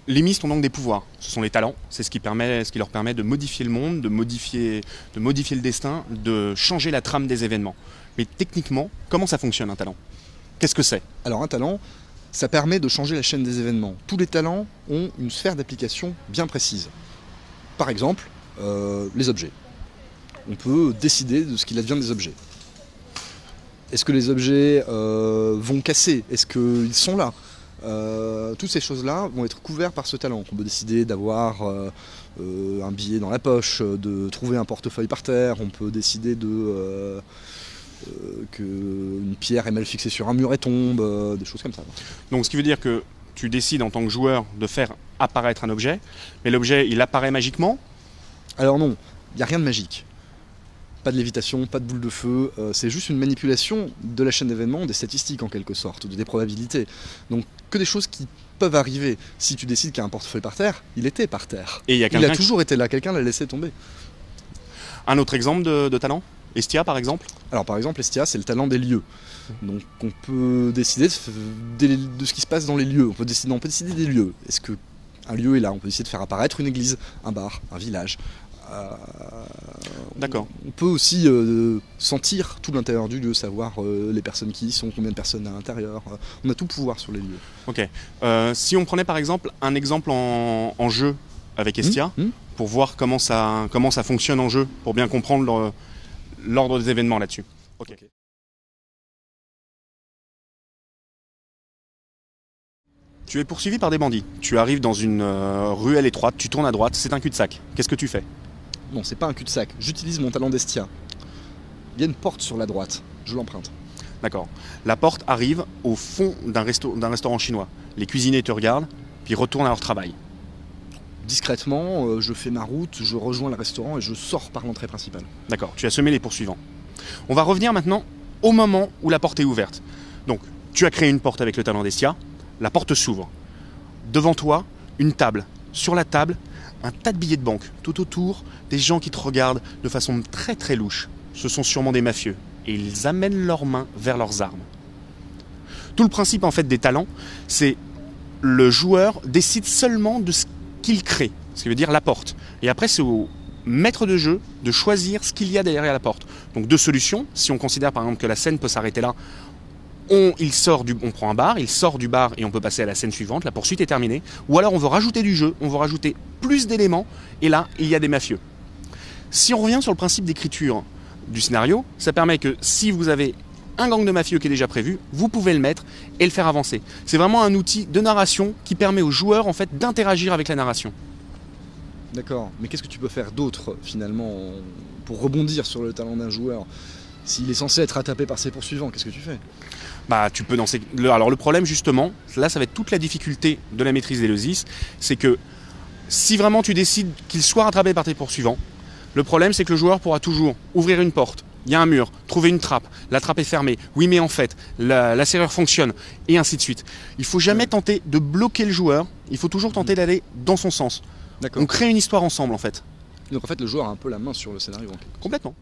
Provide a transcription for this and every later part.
Les mystes ont donc des pouvoirs, ce sont les talents, c'est ce qui leur permet de modifier le monde, de modifier le destin, de changer la trame des événements. Mais techniquement, comment ça fonctionne un talent? Qu'est-ce que c'est? Alors un talent, ça permet de changer la chaîne des événements. Tous les talents ont une sphère d'application bien précise. Par exemple, les objets. On peut décider de ce qu'il advient des objets. Est-ce que les objets vont casser? Est-ce qu'ils sont là? Toutes ces choses-là vont être couvertes par ce talent. On peut décider d'avoir un billet dans la poche, de trouver un portefeuille par terre, on peut décider qu'une pierre est mal fixée sur un mur et tombe, des choses comme ça. Donc ce qui veut dire que tu décides en tant que joueur de faire apparaître un objet, mais l'objet il apparaît magiquement? Alors non, il n'y a rien de magique. Pas de lévitation, pas de boule de feu, c'est juste une manipulation de la chaîne d'événements, des statistiques en quelque sorte, des probabilités. Donc que des choses qui peuvent arriver. Si tu décides qu'il y a un portefeuille par terre, il était par terre. Et il a toujours été là, quelqu'un l'a laissé tomber. Un autre exemple de talent? Estia par exemple? Alors par exemple, Estia, c'est le talent des lieux. Donc on peut décider de ce qui se passe dans les lieux, on peut décider des lieux. Est-ce qu'un lieu est là? On peut décider de faire apparaître une église, un bar, un village. D'accord. On peut aussi sentir tout l'intérieur du lieu, savoir les personnes qui y sont, combien de personnes à l'intérieur. On a tout pouvoir sur les lieux. Ok. Si on prenait par exemple un exemple en jeu avec Estia, pour voir comment ça fonctionne en jeu, pour bien comprendre l'ordre des événements là-dessus. Ok. Tu es poursuivi par des bandits. Tu arrives dans une ruelle étroite, tu tournes à droite, c'est un cul-de-sac. Qu'est-ce que tu fais? Non, c'est pas un cul-de-sac. J'utilise mon talent d'Estia. Il y a une porte sur la droite. Je l'emprunte. D'accord. La porte arrive au fond d'un restaurant chinois. Les cuisiniers te regardent, puis retournent à leur travail. Discrètement, je fais ma route, je rejoins le restaurant et je sors par l'entrée principale. D'accord, tu as semé les poursuivants. On va revenir maintenant au moment où la porte est ouverte. Donc, tu as créé une porte avec le talent d'Estia, la porte s'ouvre. Devant toi, une table. Sur la table, un tas de billets de banque. Tout autour, des gens qui te regardent de façon très très louche. Ce sont sûrement des mafieux. Et ils amènent leurs mains vers leurs armes. Tout le principe en fait des talents, c'est le joueur décide seulement de ce qu'il crée, ce qui veut dire la porte. Et après, c'est au maître de jeu de choisir ce qu'il y a derrière la porte. Donc deux solutions, si on considère par exemple que la scène peut s'arrêter là, on prend un bar, il sort du bar et on peut passer à la scène suivante, la poursuite est terminée. Ou alors on veut rajouter du jeu, on veut rajouter plus d'éléments, et là, il y a des mafieux. Si on revient sur le principe d'écriture du scénario, ça permet que si vous avez un gang de mafieux qui est déjà prévu, vous pouvez le mettre et le faire avancer. C'est vraiment un outil de narration qui permet aux joueurs en fait d'interagir avec la narration. D'accord, mais qu'est-ce que tu peux faire d'autre finalement pour rebondir sur le talent d'un joueur? S'il est censé être rattrapé par ses poursuivants, qu'est-ce que tu fais? Bah, tu peux alors le problème justement, là ça va être toute la difficulté de la maîtrise d'Éleusis, c'est que si vraiment tu décides qu'il soit rattrapé par tes poursuivants, le problème c'est que le joueur pourra toujours ouvrir une porte, il y a un mur, trouver une trappe, la trappe est fermée, oui mais en fait, la serrure fonctionne, et ainsi de suite. Il ne faut jamais tenter de bloquer le joueur, il faut toujours tenter d'aller dans son sens. On crée une histoire ensemble en fait. Donc en fait le joueur a un peu la main sur le scénario. Complètement.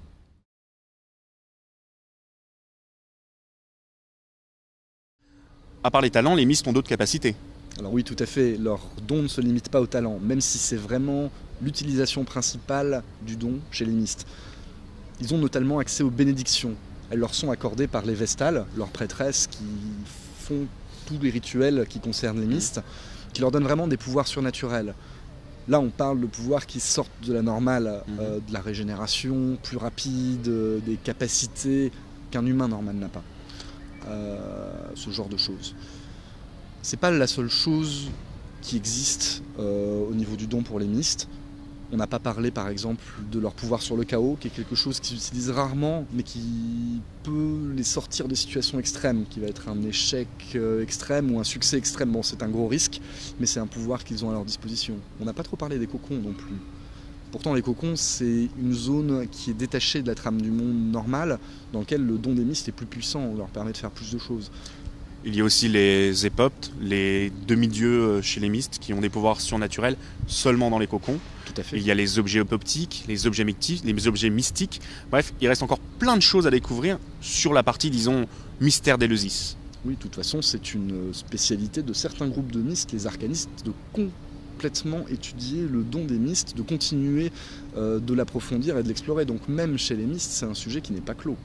À part les talents, les mystes ont d'autres capacités. Alors oui, tout à fait, leur don ne se limite pas au talent, même si c'est vraiment l'utilisation principale du don chez les mystes. Ils ont notamment accès aux bénédictions. Elles leur sont accordées par les Vestales, leurs prêtresses qui font tous les rituels qui concernent les mystes, qui leur donnent vraiment des pouvoirs surnaturels. Là, on parle de pouvoirs qui sortent de la normale, de la régénération plus rapide, des capacités qu'un humain normal n'a pas. Ce genre de choses. C'est pas la seule chose qui existe au niveau du don pour les mystes. On n'a pas parlé par exemple de leur pouvoir sur le chaos, qui est quelque chose qu'ils utilisent rarement, mais qui peut les sortir de situations extrêmes, qui va être un échec extrême ou un succès extrême. Bon, c'est un gros risque, mais c'est un pouvoir qu'ils ont à leur disposition. On n'a pas trop parlé des cocons non plus. Pourtant, les cocons, c'est une zone qui est détachée de la trame du monde normal, dans laquelle le don des mystes est plus puissant, on leur permet de faire plus de choses. Il y a aussi les époptes, les demi-dieux chez les mystes, qui ont des pouvoirs surnaturels seulement dans les cocons. Tout à fait. Il y a les objets optiques, les objets mystiques. Bref, il reste encore plein de choses à découvrir sur la partie, disons, mystère d'Éleusis. Oui, de toute façon, c'est une spécialité de certains groupes de mystes, les arcanistes, de complètement étudier le don des mystes, de continuer de l'approfondir et de l'explorer. Donc même chez les mystes, c'est un sujet qui n'est pas clos.